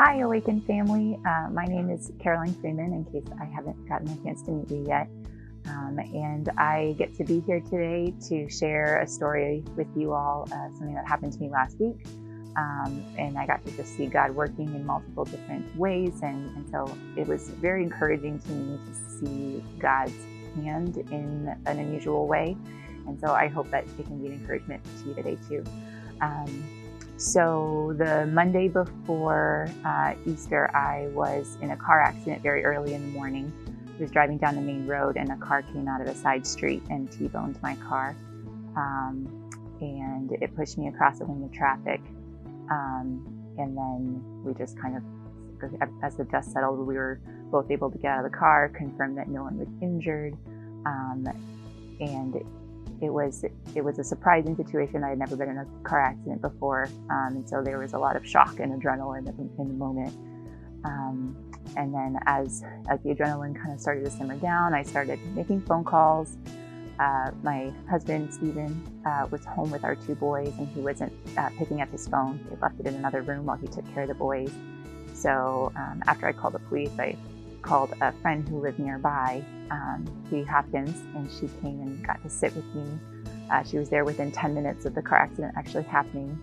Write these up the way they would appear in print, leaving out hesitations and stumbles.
Hi, Awaken family. My name is Caroline Freeman, in case I haven't gotten a chance to meet you yet. And I get to be here today to share a story with you all, something that happened to me last week. And I got to just see God working in multiple different ways. And so it was very encouraging to me to see God's hand in an unusual way. And so I hope that it can be an encouragement to you today too. So the Monday before Easter, I was in a car accident very early in the morning. I was driving down the main road and a car came out of a side street and T-boned my car. And it pushed me across a lane of traffic. And then we just kind of, as the dust settled, we were both able to get out of the car, confirm that no one was injured. And it was a surprising situation. I had never been in a car accident before, and so there was a lot of shock and adrenaline in the moment. And then as the adrenaline kind of started to simmer down, I started making phone calls. My husband, Stephen, was home with our two boys, and he wasn't picking up his phone. He left it in another room while he took care of the boys. So after I called the police, I called a friend who lived nearby, Katie Hopkins, and she came and got to sit with me. She was there within 10 minutes of the car accident actually happening.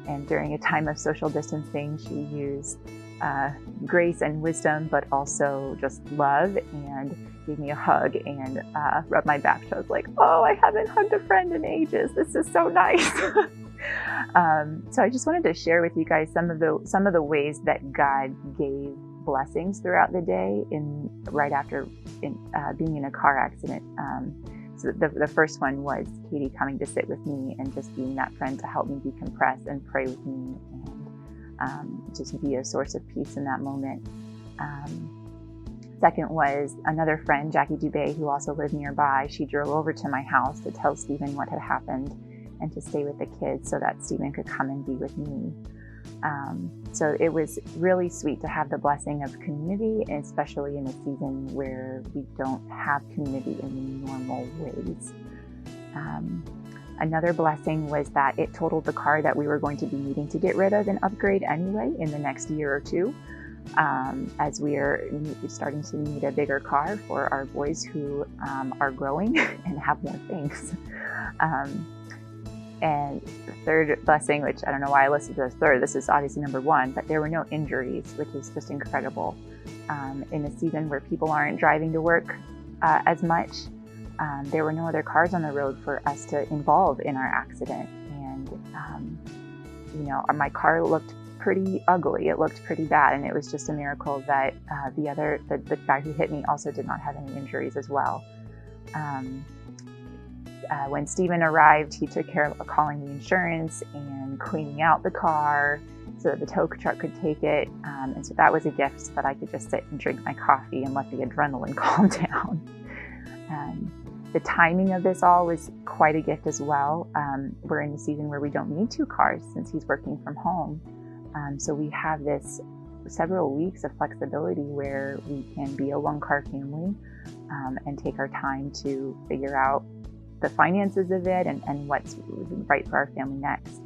And during a time of social distancing, she used grace and wisdom, but also just love, and gave me a hug and rubbed my back. So I was like, oh, I haven't hugged a friend in ages. This is so nice. So I just wanted to share with you guys some of the ways that God gave blessings throughout the day right after being in a car accident. So the first one was Katie coming to sit with me and just being that friend to help me decompress and pray with me and just be a source of peace in that moment. Second was another friend, Jackie Dubé, who also lived nearby. She drove over to my house to tell Stephen what had happened and to stay with the kids so that Stephen could come and be with me. So it was really sweet to have the blessing of community, especially in a season where we don't have community in the normal ways. Another blessing was that it totaled the car that we were going to be needing to get rid of and upgrade anyway in the next year or two, as we are starting to need a bigger car for our boys who are growing and have more things. And the third blessing, which I don't know why I listed as third, this is obviously number one, but there were no injuries, which is just incredible. In a season where people aren't driving to work as much, there were no other cars on the road for us to involve in our accident. And, my car looked pretty ugly. It looked pretty bad. And it was just a miracle that the guy who hit me also did not have any injuries as well. When Stephen arrived, he took care of calling the insurance and cleaning out the car so that the tow truck could take it. And so that was a gift so that I could just sit and drink my coffee and let the adrenaline calm down. The timing of this all was quite a gift as well. We're in a season where we don't need two cars since he's working from home. So we have this several weeks of flexibility where we can be a one-car family and take our time to figure out the finances of it and what's right for our family next.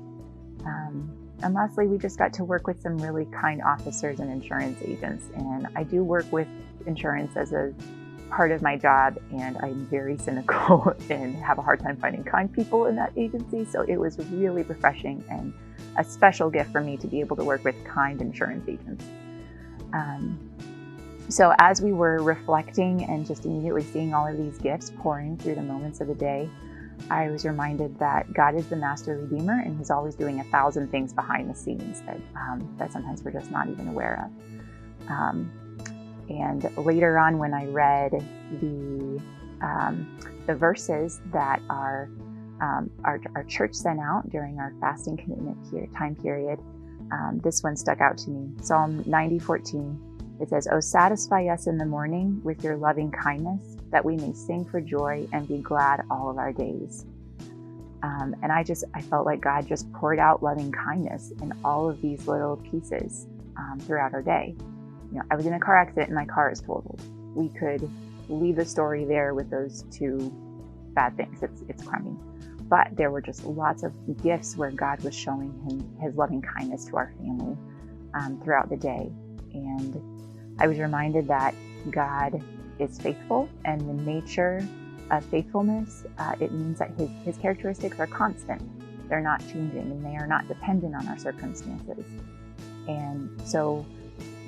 And lastly, we just got to work with some really kind officers and insurance agents. And I do work with insurance as a part of my job, and I'm very cynical and have a hard time finding kind people in that agency. So it was really refreshing and a special gift for me to be able to work with kind insurance agents. So as we were reflecting and just immediately seeing all of these gifts pouring through the moments of the day, I was reminded that God is the master redeemer, and he's always doing 1,000 things behind the scenes that sometimes we're just not even aware of. And later on, when I read the verses that our church sent out during our fasting commitment time period, this one stuck out to me. Psalm 90:14. It says, "Oh, satisfy us in the morning with your loving kindness, that we may sing for joy and be glad all of our days." And I felt like God just poured out loving kindness in all of these little pieces throughout our day. I was in a car accident and my car is totaled. We could leave the story there with those two bad things. It's crummy. But there were just lots of gifts where God was showing his loving kindness to our family. throughout the day. And I was reminded that God is faithful, and the nature of faithfulness, it means that his characteristics are constant. They're not changing, and they are not dependent on our circumstances. And so,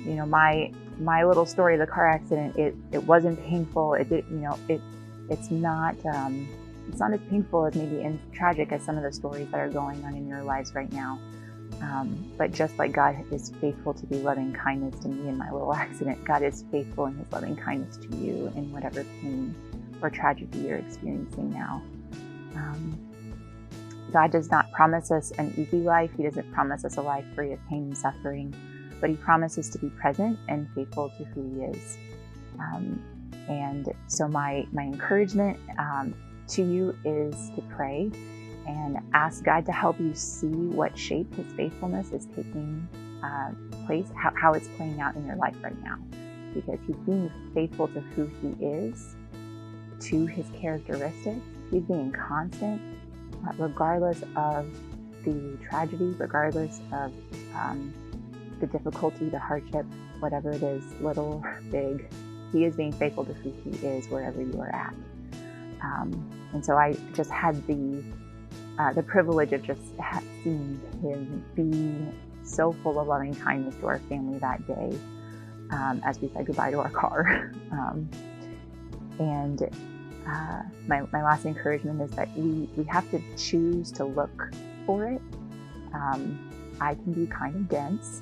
my little story of the car accident, it wasn't painful. It's not as painful as maybe and tragic as some of the stories that are going on in your lives right now. But just like God is faithful to be loving kindness to me in my little accident, God is faithful in his loving kindness to you in whatever pain or tragedy you're experiencing now. God does not promise us an easy life. He doesn't promise us a life free of pain and suffering, but he promises to be present and faithful to who he is. And so my encouragement to you is to pray and ask God to help you see what shape his faithfulness is taking place, how it's playing out in your life right now. Because he's being faithful to who he is, to his characteristics. He's being constant, regardless of the tragedy, regardless of the difficulty, the hardship, whatever it is, little or big. He is being faithful to who he is wherever you are at. And so I just had the privilege of just seeing him being so full of loving kindness to our family that day as we said goodbye to our car. And my last encouragement is that we have to choose to look for it. I can be kind of dense,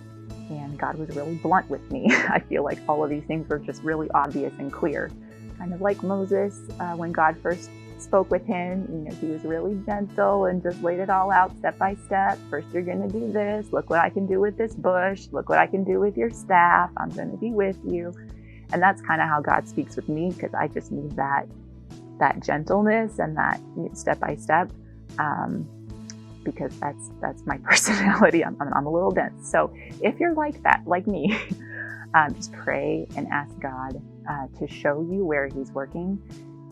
and God was really blunt with me. I feel like all of these things were just really obvious and clear. Kind of like Moses, when God first spoke with him, he was really gentle and just laid it all out step by step. First, you're going to do this. Look what I can do with this bush. Look what I can do with your staff. I'm going to be with you. And that's kind of how God speaks with me, because I just need that gentleness and that step by step, because that's my personality. I'm a little dense. So if you're like that, like me, just pray and ask God to show you where he's working,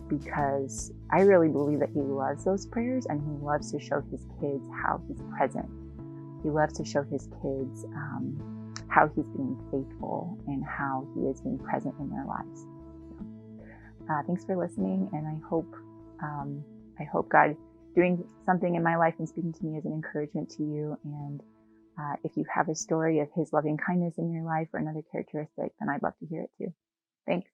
because I really believe that he loves those prayers, and he loves to show his kids how he's present. He loves to show his kids how he's being faithful and how he is being present in their lives. Thanks for listening, and I hope God doing something in my life and speaking to me is an encouragement to you. And if you have a story of his loving kindness in your life or another characteristic, then I'd love to hear it too. Thanks.